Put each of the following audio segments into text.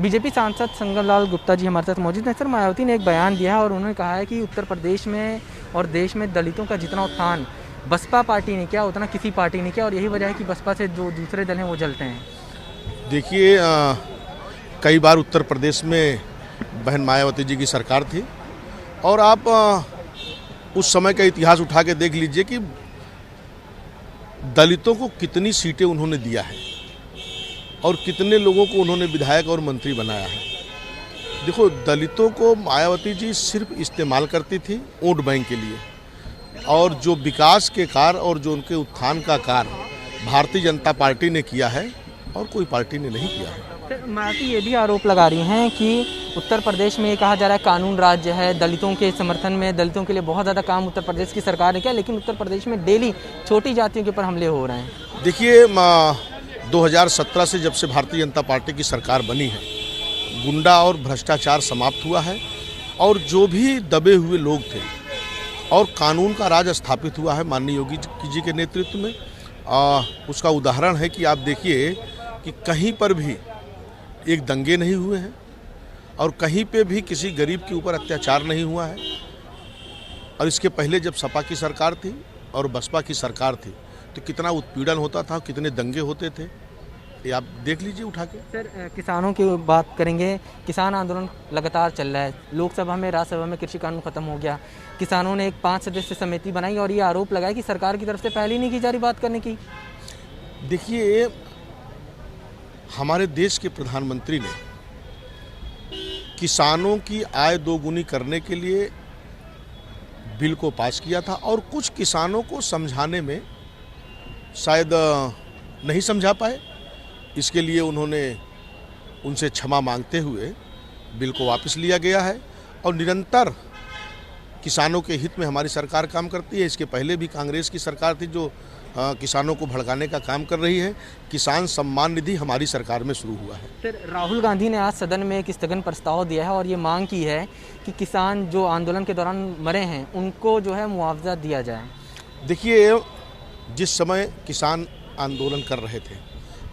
BJP सांसद संगम लाल गुप्ता जी हमारे साथ मौजूद हैं। सर, मायावती ने एक बयान दिया है और उन्होंने कहा है कि उत्तर प्रदेश में और देश में दलितों का जितना उत्थान बसपा पार्टी ने किया उतना किसी पार्टी ने किया, और यही वजह है कि बसपा से जो दूसरे दल हैं वो जलते हैं। देखिए, कई बार उत्तर प्रदेश में बहन मायावती जी की सरकार थी और आप उस समय का इतिहास उठा के देख लीजिए कि दलितों को कितनी सीटें उन्होंने दिया है और कितने लोगों को उन्होंने विधायक और मंत्री बनाया है। देखो, दलितों को मायावती जी सिर्फ इस्तेमाल करती थी वोट बैंक के लिए, और जो विकास के कार्य और जो उनके उत्थान का कार्य भारतीय जनता पार्टी ने किया है और कोई पार्टी ने नहीं किया है। मायावती ये भी आरोप लगा रही हैं कि उत्तर प्रदेश में ये कहा जा रहा है कानून राज्य है, दलितों के समर्थन में, दलितों के लिए बहुत ज़्यादा काम उत्तर प्रदेश की सरकार ने किया, लेकिन उत्तर प्रदेश में डेली छोटी जातियों के ऊपर हमले हो रहे हैं। देखिए, 2017 से जब से भारतीय जनता पार्टी की सरकार बनी है, गुंडा और भ्रष्टाचार समाप्त हुआ है और जो भी दबे हुए लोग थे और कानून का राज स्थापित हुआ है माननीय योगी जी के नेतृत्व में। उसका उदाहरण है कि आप देखिए कि कहीं पर भी एक दंगे नहीं हुए हैं और कहीं पे भी किसी गरीब के ऊपर अत्याचार नहीं हुआ है। और इसके पहले जब सपा की सरकार थी और बसपा की सरकार थी तो कितना उत्पीड़न होता था, कितने दंगे होते थे, ये आप देख लीजिए उठा के। सर, किसानों की बात करेंगे। किसान आंदोलन लगातार चल रहा है। लोकसभा में, राज्यसभा में कृषि कानून खत्म हो गया। किसानों ने एक 5 सदस्य समिति बनाई और ये आरोप लगाया कि सरकार की तरफ से पहले ही नहीं की जा रही बात करने की। देखिए, हमारे देश के प्रधानमंत्री ने किसानों की आय दोगुनी करने के लिए बिल को पास किया था और कुछ किसानों को समझाने में शायद नहीं समझा पाए। इसके लिए उन्होंने उनसे क्षमा मांगते हुए बिल को वापस लिया गया है और निरंतर किसानों के हित में हमारी सरकार काम करती है। इसके पहले भी कांग्रेस की सरकार थी जो किसानों को भड़काने का काम कर रही है। किसान सम्मान निधि हमारी सरकार में शुरू हुआ है। सर, राहुल गांधी ने आज सदन में एक स्थगन प्रस्ताव दिया है और ये मांग की है कि किसान जो आंदोलन के दौरान मरे हैं उनको जो है मुआवजा दिया जाए। देखिए, जिस समय किसान आंदोलन कर रहे थे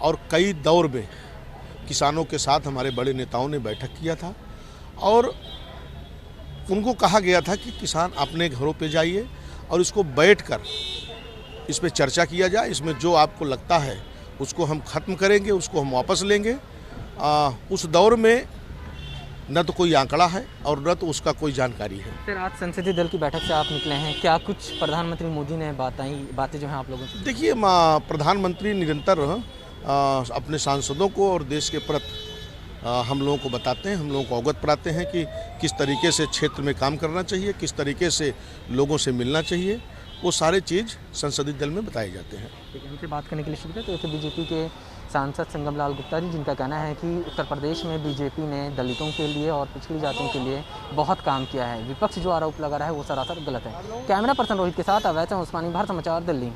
और कई दौर में किसानों के साथ हमारे बड़े नेताओं ने बैठक किया था और उनको कहा गया था कि किसान अपने घरों पे जाइए और इसको बैठकर इस पे चर्चा किया जाए। इसमें जो आपको लगता है उसको हम ख़त्म करेंगे, उसको हम वापस लेंगे। उस दौर में न तो कोई आंकड़ा है और न तो उसका कोई जानकारी है। सर, आज संसदीय दल की बैठक से आप निकले हैं, क्या कुछ प्रधानमंत्री मोदी ने बातें जो हैं आप लोगों से? देखिए, प्रधानमंत्री निरंतर अपने सांसदों को और देश के प्रति हम लोगों को बताते हैं, हम लोगों को अवगत कराते हैं कि किस तरीके से क्षेत्र में काम करना चाहिए, किस तरीके से लोगों से मिलना चाहिए। वो सारे चीज़ संसदीय दल में बताए जाते हैं। ठीक है, हमसे बात करने के लिए शुक्रिया। तो ऐसे बीजेपी के सांसद संगम लाल गुप्ता जी, जिनका कहना है कि उत्तर प्रदेश में बीजेपी ने दलितों के लिए और पिछड़ी जातियों के लिए बहुत काम किया है। विपक्ष जो आरोप लगा रहा है वो सरासर गलत है। कैमरा पर्सन रोहित के साथ अवैध उस्मानी, भारत समाचार, दिल्ली।